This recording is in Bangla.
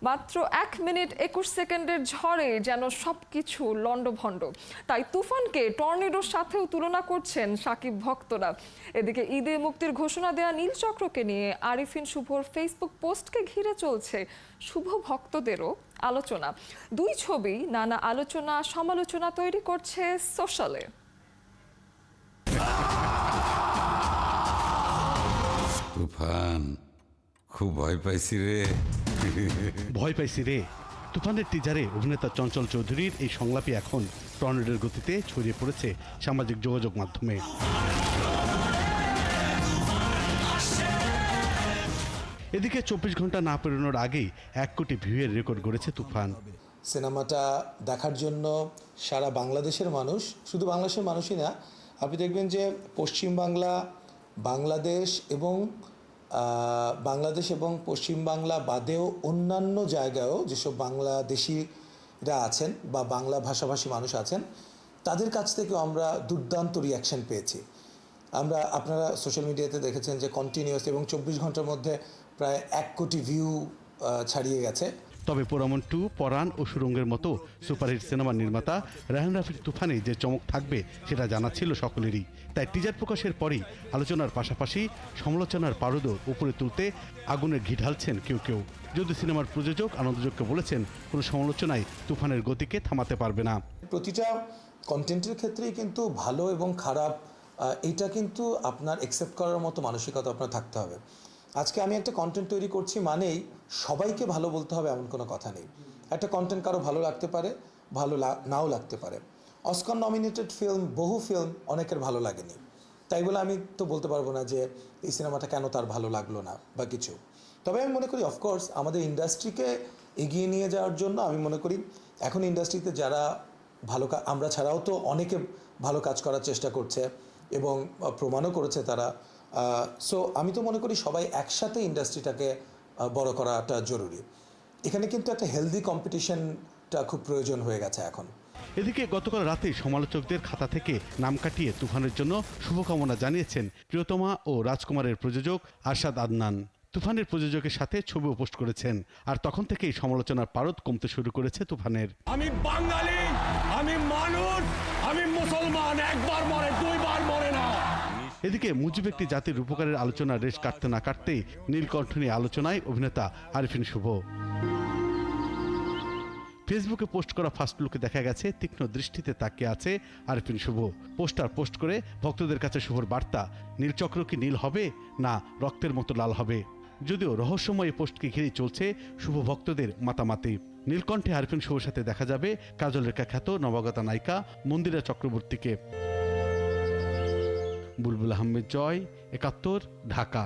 মাত্র 1 মিনিট 21 সেকেন্ডের ঝড়ে যেন সবকিছু লণ্ডভণ্ড। তাই তুফানকে টর্নেডোর সাথেও তুলনা করছেন সাকিব ভক্তরা। এদিকে ঈদে মুক্তির ঘোষণা দেয়া নীলচক্রকে নিয়ে আরিফিন শুভর ফেসবুক পোস্টকে ঘিরে চলছে শুভ ভক্তদেরও আলোচনা। দুই ছবি নানা আলোচনা সমালোচনা তৈরি করছে সোশ্যালে। তুফান, খুব ভয় পাইছি রে। ভয় পাইছি রে। তুফানের টিজারে অভিনেতা চঞ্চল চৌধুরীর এই সংলাপই এখন টর্নেডোর গতিতে ছড়িয়ে পড়েছে সামাজিক যোগাযোগ মাধ্যমে। এদিকে 24 ঘন্টা না পেরোনোর আগেই 1 কোটি ভিউয়ের রেকর্ড গড়েছে তুফান। সিনেমাটা দেখার জন্য সারা বাংলাদেশের মানুষ, শুধু বাংলাদেশের মানুষই না, আপনি দেখবেন যে পশ্চিমবাংলা, বাংলাদেশ এবং পশ্চিমবাংলা বাদেও অন্যান্য জায়গায়ও যেসব বাংলাদেশিরা আছেন বা বাংলা ভাষাভাষী মানুষ আছেন, তাদের কাছ থেকেও আমরা দুর্দান্ত রিয়াকশন পেয়েছি। আপনারা সোশ্যাল মিডিয়াতে দেখেছেন যে কন্টিনিউয়াস এবং 24 ঘন্টার মধ্যে প্রায় 1 কোটি ভিউ ছাড়িয়ে গেছে। তবে পোড়ামন 2, পরাণ ও সুরঙ্গের মতো সুপারহিট সিনেমার নির্মাতা রায়হান রাফির তুফানে যে চমক থাকবে সেটা জানা ছিল সকলেরই। তাই টিজার প্রকাশের পরই আলোচনার পাশাপাশি সমালোচনার পারদও উপরে তুলতে আগুনের ঘি ঢালছেন কেউ কেউ। যদি সিনেমার প্রযোজক আনন্দযোগকে বলেছেন কোনো সমালোচনায় তুফানের গতিকে থামাতে পারবে না। প্রতিটা কন্টেন্টের ক্ষেত্রেই কিন্তু ভালো এবং খারাপ এটা কিন্তু আপনার অ্যাকসেপ্ট করার মতো মানসিকতা আপনার থাকতে হবে। আজকে আমি একটা কন্টেন্ট তৈরি করছি মানেই সবাইকে ভালো বলতে হবে এমন কোনো কথা নেই। একটা কন্টেন্ট কারো ভালো লাগতে পারে, ভালো নাও লাগতে পারে। অস্কার নমিনেটেড ফিল্ম, বহু ফিল্ম অনেকের ভালো লাগেনি, তাই বলে আমি তো বলতে পারবো না যে এই সিনেমাটা কেন তার ভালো লাগলো না বা কিছু। তবে আমি মনে করি অফকোর্স আমাদের ইন্ডাস্ট্রিকে এগিয়ে নিয়ে যাওয়ার জন্য আমি মনে করি এখন ইন্ডাস্ট্রিতে যারা ভালো আমরা ছাড়াও তো অনেকে ভালো কাজ করার চেষ্টা করছে এবং প্রমাণও করেছে তারা। সো আমি তো মনে করি সবাই একসাথে ইন্ডাস্ট্রিটাকে বড় করাটা জরুরি। এখানে কিন্তু একটা হেলদি কম্পিটিশনটা খুব প্রয়োজন হয়ে গেছে এখন। এদিকে গতকাল রাতে সমালোচকদের খাতা থেকে নাম কাটিয়ে তুফানের জন্য শুভকামনা জানিয়েছেন প্রিয়তমা ও রাজকুমারের প্রযোজক আরশাদ আদনান। তুফানের প্রযোজকের সাথে ছবিও পোস্ট করেছেন। আর তখন থেকেই সমালোচনার পারদ কমতে শুরু করেছে তুফানের। আমি বাঙালি, আমি মানুষ, আমি মুসলমান, একবার মরে 2 বার মরে না। এদিকে মুজিব একটি জাতির উপকারের আলোচনার রেশ কাটতে না কাটতেই নীলকণ্ঠ নিয়ে আলোচনায় অভিনেতা আরিফিন শুভ। ফেসবুকে পোস্ট করা ফার্স্ট লুকে দেখা গেছে তীক্ষ্ণ দৃষ্টিতে তাকিয়ে আছে আরিফিন শুভ। পোস্টার পোস্ট করে ভক্তদের কাছে শুভর বার্তা, নীলচক্র কি নীল হবে না রক্তের মতো লাল হবে। যদিও রহস্যময় পোস্টকে ঘিরেই চলছে শুভ ভক্তদের মাতামাতি। নীলকণ্ঠে আরিফিন শুভর সাথে দেখা যাবে কাজল রেখা খ্যাত নবাগতা নায়িকা মন্দিরা চক্রবর্তীকে। বুলবুল আহমেদ জয়, ৭১, ঢাকা।